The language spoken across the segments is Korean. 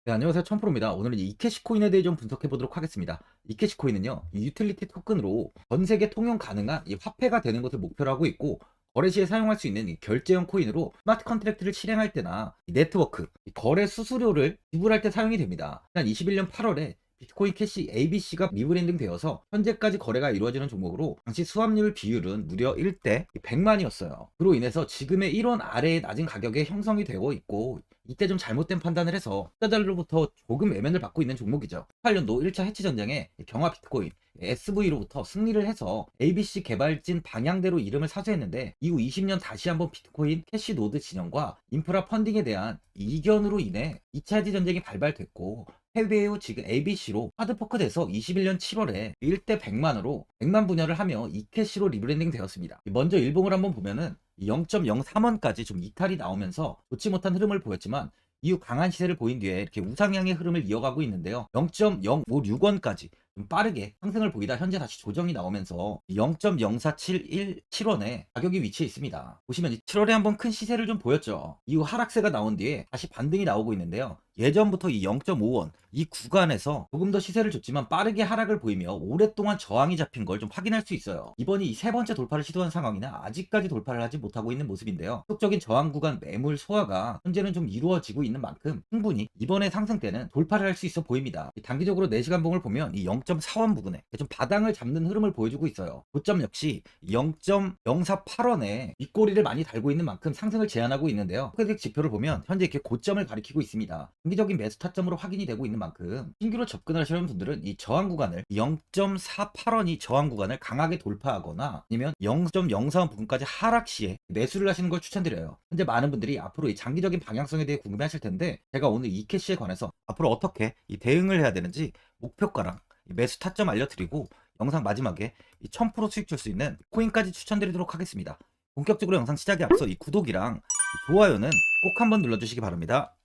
네, 안녕하세요. 천프로입니다. 오늘은 이캐시 코인에 대해 좀 분석해 보도록 하겠습니다. 이캐시 코인은요, 이 유틸리티 토큰으로 전 세계 통용 가능한 이 화폐가 되는 것을 목표로 하고 있고, 거래 시에 사용할 수 있는 이 결제형 코인으로 스마트 컨트랙트를 실행할 때나 이 네트워크, 이 거래 수수료를 지불할 때 사용이 됩니다. 지난 21년 8월에 비트코인 캐시 ABC가 리브랜딩 되어서 현재까지 거래가 이루어지는 종목으로 당시 수합률 비율은 무려 1대 100만이었어요. 그로 인해서 지금의 1원 아래의 낮은 가격에 형성이 되고 있고, 이때 좀 잘못된 판단을 해서 투자자들로부터 조금 외면을 받고 있는 종목이죠. 18년도 1차 해치 전쟁에 경화 비트코인 SV로부터 승리를 해서 ABC 개발진 방향대로 이름을 사수했는데, 이후 20년 다시 한번 비트코인 캐시 노드 진영과 인프라 펀딩에 대한 이견으로 인해 2차 해치 전쟁이 발발됐고, 해외 후 지금 ABC로 하드포크돼서 21년 7월에 1대 100만으로 100만 분열을 하며 이캐시로 리브랜딩 되었습니다. 먼저 일봉을 한번 보면은 0.03원까지 좀 이탈이 나오면서 좋지 못한 흐름을 보였지만, 이후 강한 시세를 보인 뒤에 이렇게 우상향의 흐름을 이어가고 있는데요. 0.056원까지 좀 빠르게 상승을 보이다 현재 다시 조정이 나오면서 0.04717원에 가격이 위치해 있습니다. 보시면 7월에 한번 큰 시세를 좀 보였죠. 이후 하락세가 나온 뒤에 다시 반등이 나오고 있는데요. 예전부터 이 0.5원 이 구간에서 조금 더 시세를 줬지만 빠르게 하락을 보이며 오랫동안 저항이 잡힌 걸 좀 확인할 수 있어요. 이번이 이 세 번째 돌파를 시도한 상황이나 아직까지 돌파를 하지 못하고 있는 모습인데요. 지속적인 저항 구간 매물 소화가 현재는 좀 이루어지고 있는 만큼 충분히 이번에 상승 때는 돌파를 할 수 있어 보입니다. 단기적으로 4시간 봉을 보면 이 0.4원 부근에 좀 바닥을 잡는 흐름을 보여주고 있어요. 고점 역시 0.048원에 윗꼬리를 많이 달고 있는 만큼 상승을 제한하고 있는데요. 크게 지표를 보면 현재 이렇게 고점을 가리키고 있습니다. 단기적인 매수 타점으로 확인이 되고 있는 만큼 신규로 접근하시는 분들은 이 저항 구간을 0.48원이 저항 구간을 강하게 돌파하거나 아니면 0.04원 부근까지 하락 시에 매수를 하시는 걸 추천드려요. 현재 많은 분들이 앞으로 이 장기적인 방향성에 대해 궁금해하실 텐데, 제가 오늘 이 캐시에 관해서 앞으로 어떻게 이 대응을 해야 되는지 목표가랑 매수 타점 알려드리고, 영상 마지막에 이 1000% 수익 줄 수 있는 코인까지 추천드리도록 하겠습니다. 본격적으로 영상 시작에 앞서 이 구독이랑 이 좋아요는 꼭 한번 눌러주시기 바랍니다.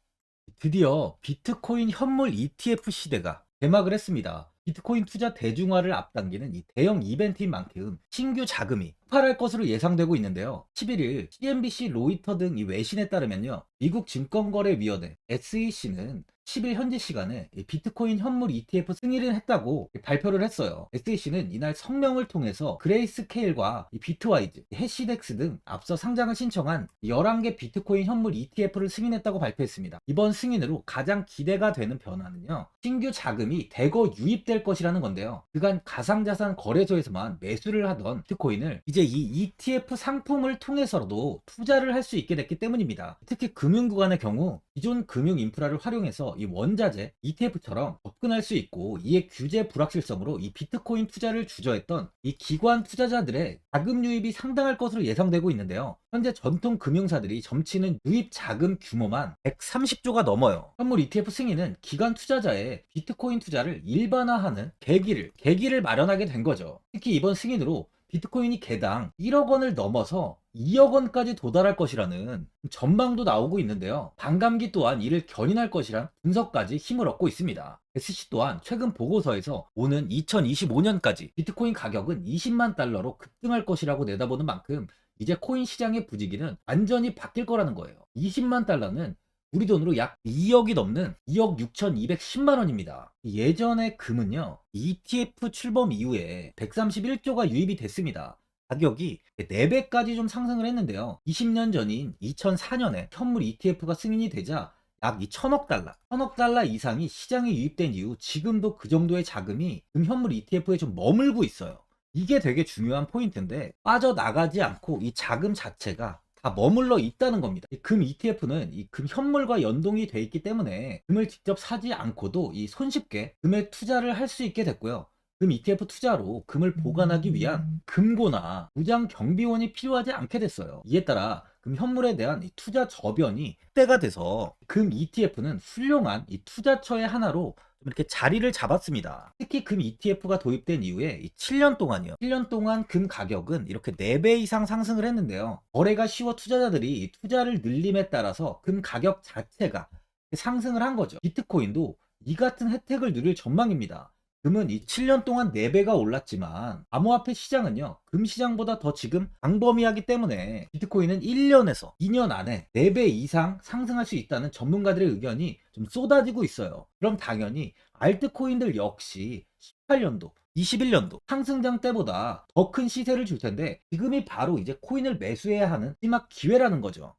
드디어 비트코인 현물 ETF 시대가 개막을 했습니다. 비트코인 투자 대중화를 앞당기는 이 대형 이벤트인 만큼 신규 자금이 폭발할 것으로 예상되고 있는데요. 11일 CNBC, 로이터 등 이 외신에 따르면요, 미국 증권거래위원회 SEC는 10일 현지 시간에 비트코인 현물 ETF 승인을 했다고 발표를 했어요. SEC는 이날 성명을 통해서 그레이스케일과 비트와이즈, 해시덱스 등 앞서 상장을 신청한 11개 비트코인 현물 ETF를 승인했다고 발표했습니다. 이번 승인으로 가장 기대가 되는 변화는요, 신규 자금이 대거 유입될 것이라는 건데요. 그간 가상자산 거래소에서만 매수를 하던 비트코인을 이제 이 ETF 상품을 통해서도 투자를 할 수 있게 됐기 때문입니다. 특히 금융구간의 경우 기존 금융 인프라를 활용해서 이 원자재 ETF처럼 접근할 수 있고, 이에 규제 불확실성으로 이 비트코인 투자를 주저했던 이 기관 투자자들의 자금 유입이 상당할 것으로 예상되고 있는데요. 현재 전통 금융사들이 점치는 유입 자금 규모만 130조가 넘어요. 현물 ETF 승인은 기관 투자자의 비트코인 투자를 일반화하는 계기를 마련하게 된 거죠. 특히 이번 승인으로 비트코인이 개당 1억 원을 넘어서 2억 원까지 도달할 것이라는 전망도 나오고 있는데요. 반감기 또한 이를 견인할 것이란 분석까지 힘을 얻고 있습니다. SC 또한 최근 보고서에서 오는 2025년까지 비트코인 가격은 20만 달러로 급등할 것이라고 내다보는 만큼 이제 코인 시장의 부지기는 완전히 바뀔 거라는 거예요. 20만 달러는 우리 돈으로 약 2억이 넘는 2억 6,210만 원입니다. 예전의 금은요, ETF 출범 이후에 131조가 유입이 됐습니다. 가격이 4배까지 좀 상승을 했는데요. 20년 전인 2004년에 현물 ETF가 승인이 되자 약 1천억 달러 이상이 시장에 유입된 이후 지금도 그 정도의 자금이 금현물 ETF에 좀 머물고 있어요. 이게 되게 중요한 포인트인데, 빠져나가지 않고 이 자금 자체가 다 머물러 있다는 겁니다. 금 ETF는 이 금 현물과 연동이 돼 있기 때문에 금을 직접 사지 않고도 이 손쉽게 금에 투자를 할 수 있게 됐고요. 금 ETF 투자로 금을 보관하기 위한 금고나 무장 경비원이 필요하지 않게 됐어요. 이에 따라 금 현물에 대한 이 투자 저변이 확대가 돼서 금 ETF는 훌륭한 이 투자처의 하나로 이렇게 자리를 잡았습니다. 특히 금 ETF가 도입된 이후에 7년 동안이요. 7년 동안 금 가격은 이렇게 4배 이상 상승을 했는데요. 거래가 쉬워 투자자들이 투자를 늘림에 따라서 금 가격 자체가 상승을 한 거죠. 비트코인도 이 같은 혜택을 누릴 전망입니다. 금은 이 7년 동안 4배가 올랐지만 암호화폐 시장은요, 금 시장보다 더 지금 광범위하기 때문에 비트코인은 1년에서 2년 안에 4배 이상 상승할 수 있다는 전문가들의 의견이 좀 쏟아지고 있어요. 그럼 당연히 알트코인들 역시 18년도 21년도 상승장 때보다 더 큰 시세를 줄 텐데, 지금이 바로 이제 코인을 매수해야 하는 마지막 기회라는 거죠.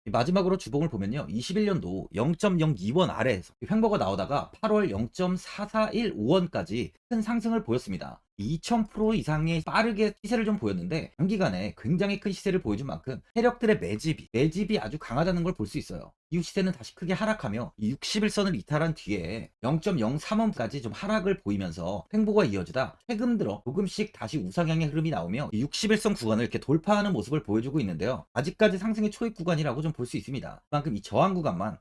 마지막으로 주봉을 보면요, 21년도 0.02원 아래에서 횡보가 나오다가 8월 0.4415원까지 큰 상승을 보였습니다. 2000% 이상의 빠르게 시세를 좀 보였는데, 단기간에 굉장히 큰 시세를 보여준 만큼 세력들의 매집이 아주 강하다는 걸 볼 수 있어요. 이후 시세는 다시 크게 하락하며 60일선을 이탈한 뒤에 0.03원까지 좀 하락을 보이면서 횡보가 이어지다 최근 들어 조금씩 다시 우상향의 흐름이 나오며 60일선 구간을 이렇게 돌파하는 모습을 보여주고 있는데요. 아직까지 상승의 초입 구간이라고 좀 볼 수 있습니다. 그만큼 이 저항 구간만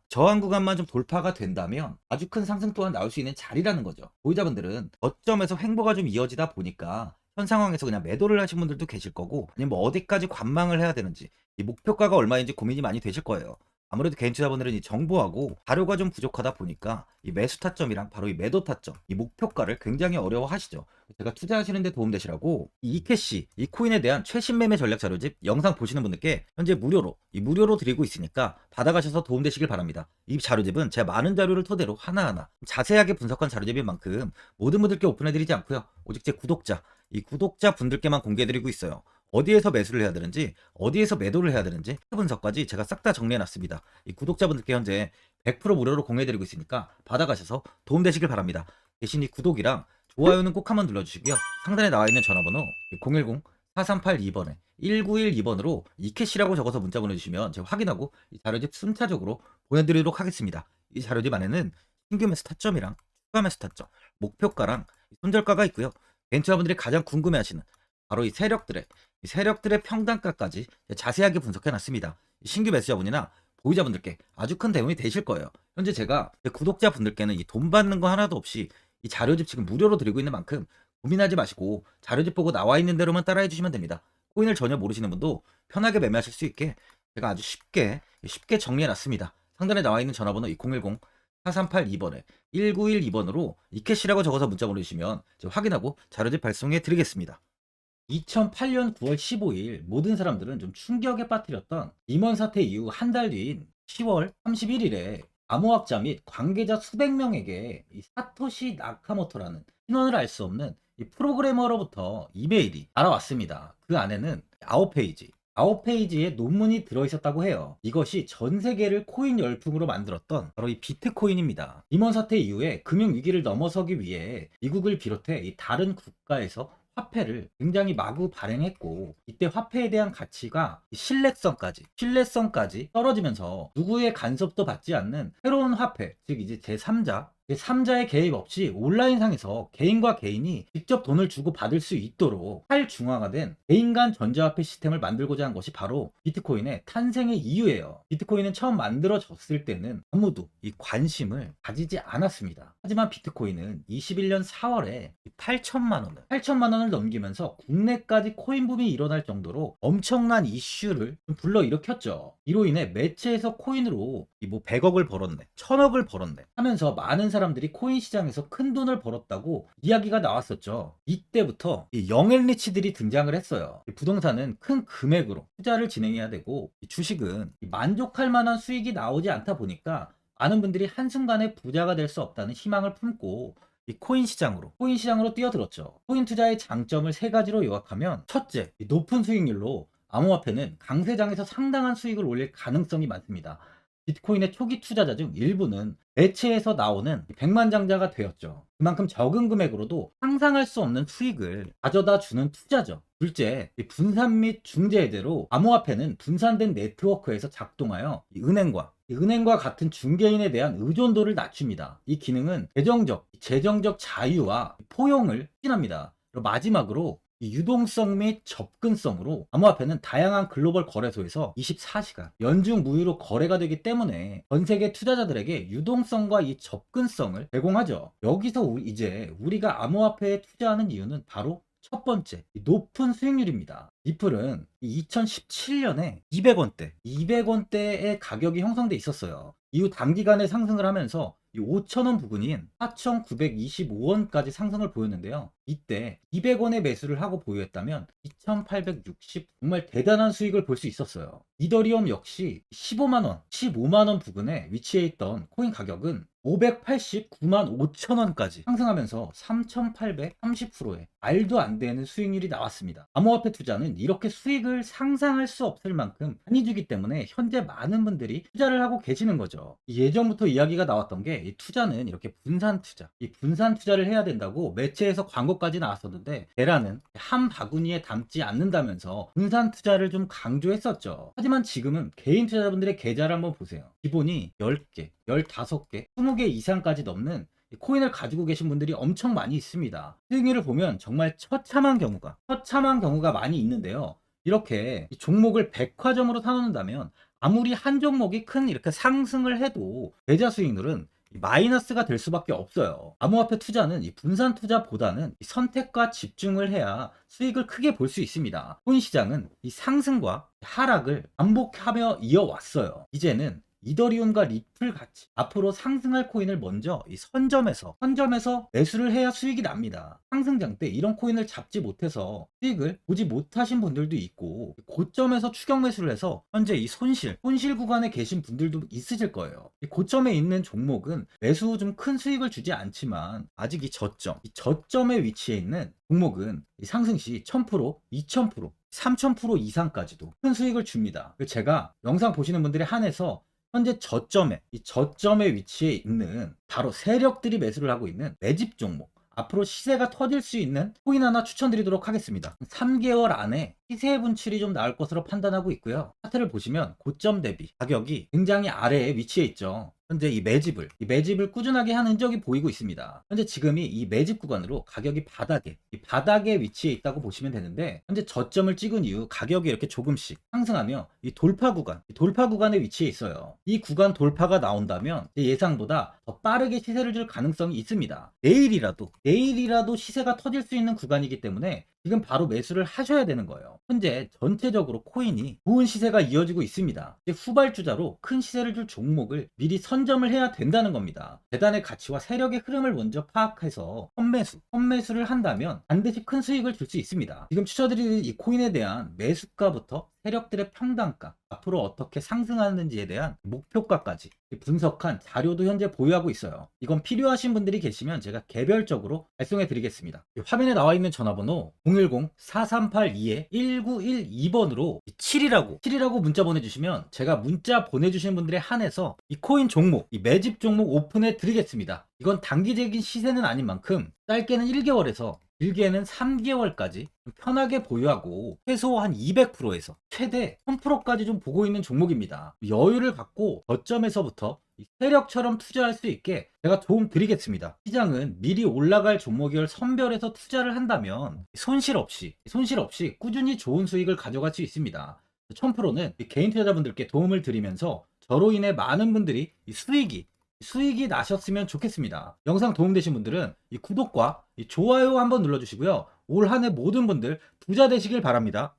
좀 돌파가 된다면 아주 큰 상승 또한 나올 수 있는 자리라는 거죠. 보유자분들은 저점에서 횡보가 좀 이어지다 보니까 현 상황에서 그냥 매도를 하신 분들도 계실 거고, 아니면 뭐 어디까지 관망을 해야 되는지, 이 목표가가 얼마인지 고민이 많이 되실 거예요. 아무래도 개인 투자분들은 이 정보하고 자료가 좀 부족하다 보니까 이 매수 타점이랑 바로 이 매도 타점, 이 목표가를 굉장히 어려워하시죠. 제가 투자하시는 데 도움되시라고 이 이캐시, 이 코인에 대한 최신 매매 전략 자료집 영상 보시는 분들께 현재 무료로 드리고 있으니까 받아가셔서 도움되시길 바랍니다. 이 자료집은 제가 많은 자료를 토대로 하나하나 자세하게 분석한 자료집인 만큼 모든 분들께 오픈해드리지 않고요, 오직 제 이 구독자 분들께만 공개해드리고 있어요. 어디에서 매수를 해야 되는지, 어디에서 매도를 해야 되는지 그 분석까지 제가 싹 다 정리해놨습니다. 이 구독자분들께 현재 100% 무료로 공유해드리고 있으니까 받아가셔서 도움되시길 바랍니다. 대신 이 구독이랑 좋아요는 꼭 한번 눌러주시고요. 상단에 나와있는 전화번호 010-4382번에 1912번으로 이캐시라고 적어서 문자 보내주시면 제가 확인하고 이 자료집 순차적으로 보내드리도록 하겠습니다. 이 자료집 안에는 신규 매수 타점이랑 추가 매수 타점, 목표가랑 손절가가 있고요. 벤처분들이 가장 궁금해하시는 바로 이 세력들의 평단가까지 자세하게 분석해놨습니다. 신규 매수자분이나 보유자분들께 아주 큰 대응이 되실 거예요. 현재 제가 구독자분들께는 이 돈 받는 거 하나도 없이 이 자료집 지금 무료로 드리고 있는 만큼 고민하지 마시고 자료집 보고 나와 있는 대로만 따라해 주시면 됩니다. 코인을 전혀 모르시는 분도 편하게 매매하실 수 있게 제가 아주 쉽게 정리해놨습니다. 상단에 나와 있는 전화번호 010-4382번에 1912번으로 이캐시라고 적어서 문자 보내주시면 제가 확인하고 자료집 발송해 드리겠습니다. 2008년 9월 15일 모든 사람들은 좀 충격에 빠뜨렸던 리먼 사태 이후 한 달 뒤인 10월 31일에 암호학자 및 관계자 수백 명에게 이 사토시 나카모토라는 신원을 알 수 없는 이 프로그래머로부터 이메일이 알아왔습니다. 그 안에는 9페이지의 논문이 들어있었다고 해요. 이것이 전 세계를 코인 열풍으로 만들었던 바로 이 비트코인입니다. 리먼 사태 이후에 금융위기를 넘어서기 위해 미국을 비롯해 이 다른 국가에서 화폐를 굉장히 마구 발행했고, 이때 화폐에 대한 가치가 신뢰성까지 떨어지면서 누구의 간섭도 받지 않는 새로운 화폐, 즉 이제 제3자의 개입 없이 온라인상에서 개인과 개인이 직접 돈을 주고 받을 수 있도록 탈중앙화된 개인 간 전자화폐 시스템을 만들고자 한 것이 바로 비트코인의 탄생의 이유예요. 비트코인은 처음 만들어졌을 때는 아무도 이 관심을 가지지 않았습니다. 하지만 비트코인은 21년 4월에 8천만 원을 넘기면서 국내까지 코인 붐이 일어날 정도로 엄청난 이슈를 불러일으켰죠. 이로 인해 매체에서 코인으로 뭐 100억을 벌었네, 1000억을 벌었네 하면서 많은 사람들이 코인 시장에서 큰 돈을 벌었다고 이야기가 나왔었죠. 이때부터 이 영앤리치들이 등장을 했어요. 부동산은 큰 금액으로 투자를 진행해야 되고, 주식은 만족할 만한 수익이 나오지 않다 보니까 많은 분들이 한순간에 부자가 될 수 없다는 희망을 품고 이 코인 시장으로 뛰어들었죠. 코인 투자의 장점을 세 가지로 요약하면, 첫째, 높은 수익률로 암호화폐는 강세장에서 상당한 수익을 올릴 가능성이 많습니다. 비트코인의 초기 투자자 중 일부는 매체에서 나오는 백만장자가 되었죠. 그만큼 적은 금액으로도 상상할 수 없는 수익을 가져다 주는 투자죠. 둘째, 분산 및 중재 해제로 암호화폐는 분산된 네트워크에서 작동하여 은행과 같은 중개인에 대한 의존도를 낮춥니다. 이 기능은 재정적 자유와 포용을 추진합니다. 마지막으로 이 유동성 및 접근성으로 암호화폐는 다양한 글로벌 거래소에서 24시간 연중 무휴로 거래가 되기 때문에 전 세계 투자자들에게 유동성과 이 접근성을 제공하죠. 여기서 이제 우리가 암호화폐에 투자하는 이유는 바로 첫 번째, 높은 수익률입니다. 리플은 2017년에 200원대의 가격이 형성돼 있었어요. 이후 단기간에 상승을 하면서 이 5,000원 부근인 4,925원까지 상승을 보였는데요. 이때 200원의 매수를 하고 보유했다면 2,860 정말 대단한 수익을 볼 수 있었어요. 이더리움 역시 15만원, 15만원 부근에 위치해 있던 코인 가격은 589만 5천원까지 상승하면서 3,830%의 말도 안 되는 수익률이 나왔습니다. 암호화폐 투자는 이렇게 수익을 상상할 수 없을 만큼 많이 주기 때문에 현재 많은 분들이 투자를 하고 계시는 거죠. 예전부터 이야기가 나왔던 게 이 투자는 이렇게 분산 투자, 이 분산 투자를 해야 된다고 매체에서 광고까지 나왔었는데 테라는 한 바구니에 담지 않는다면서 분산 투자를 좀 강조했었죠. 하지만 지금은 개인 투자자분들의 계좌를 한번 보세요. 기본이 10개, 15개, 20개 이상까지 넘는 코인을 가지고 계신 분들이 엄청 많이 있습니다. 수익률을 보면 정말 처참한 경우가 많이 있는데요. 이렇게 이 종목을 백화점으로 사놓는다면 아무리 한 종목이 큰 이렇게 상승을 해도 계좌 수익률은 마이너스가 될 수밖에 없어요. 암호화폐 투자는 이 분산 투자보다는 이 선택과 집중을 해야 수익을 크게 볼 수 있습니다. 코인 시장은 이 상승과 하락을 반복하며 이어왔어요. 이제는 이더리움과 리플 같이 앞으로 상승할 코인을 먼저 이 선점에서 매수를 해야 수익이 납니다. 상승장 때 이런 코인을 잡지 못해서 수익을 보지 못하신 분들도 있고, 고점에서 추격 매수를 해서 현재 이 손실 구간에 계신 분들도 있으실 거예요. 이 고점에 있는 종목은 매수 후 좀 큰 수익을 주지 않지만 아직 이 저점에 위치해 있는 종목은 이 상승 시 1000%, 2000%, 3000% 이상까지도 큰 수익을 줍니다. 제가 영상 보시는 분들에 한해서 현재 저점에 위치해 있는 바로 세력들이 매수를 하고 있는 매집 종목, 앞으로 시세가 터질 수 있는 코인 하나 추천드리도록 하겠습니다. 3개월 안에 시세 분출이 좀 나올 것으로 판단하고 있고요. 차트를 보시면 고점 대비 가격이 굉장히 아래에 위치해 있죠. 현재 이 매집을 꾸준하게 한 흔적이 보이고 있습니다. 현재 지금이 이 매집 구간으로 가격이 바닥에 위치해 있다고 보시면 되는데, 현재 저점을 찍은 이후 가격이 이렇게 조금씩 상승하며 이 돌파 구간에 위치해 있어요. 이 구간 돌파가 나온다면 예상보다 더 빠르게 시세를 줄 가능성이 있습니다. 내일이라도 시세가 터질 수 있는 구간이기 때문에 지금 바로 매수를 하셔야 되는 거예요. 현재 전체적으로 코인이 좋은 시세가 이어지고 있습니다. 후발주자로 큰 시세를 줄 종목을 미리 선점을 해야 된다는 겁니다. 재단의 가치와 세력의 흐름을 먼저 파악해서 선매수를 한다면 반드시 큰 수익을 줄 수 있습니다. 지금 추천드리는 이 코인에 대한 매수가부터 세력들의 평단가, 앞으로 어떻게 상승하는지에 대한 목표가까지 분석한 자료도 현재 보유하고 있어요. 이건 필요하신 분들이 계시면 제가 개별적으로 발송해 드리겠습니다. 화면에 나와 있는 전화번호 010-4382-1912번으로 7이라고 문자 보내주시면 제가 문자 보내주시는 분들에 한해서 이 코인 종목, 이 매집 종목 오픈해 드리겠습니다. 이건 단기적인 시세는 아닌 만큼 짧게는 1개월에서 길게는 3개월까지 편하게 보유하고 최소 한 200%에서 최대 1000%까지 좀 보고 있는 종목입니다. 여유를 갖고 저점에서부터 세력처럼 투자할 수 있게 제가 도움 드리겠습니다. 시장은 미리 올라갈 종목을 선별해서 투자를 한다면 손실 없이 꾸준히 좋은 수익을 가져갈 수 있습니다. 1000%는 개인 투자자분들께 도움을 드리면서 저로 인해 많은 분들이 수익이 나셨으면 좋겠습니다. 영상 도움되신 분들은 이 구독과 이 좋아요 한번 눌러주시고요. 올 한 해 모든 분들 부자 되시길 바랍니다.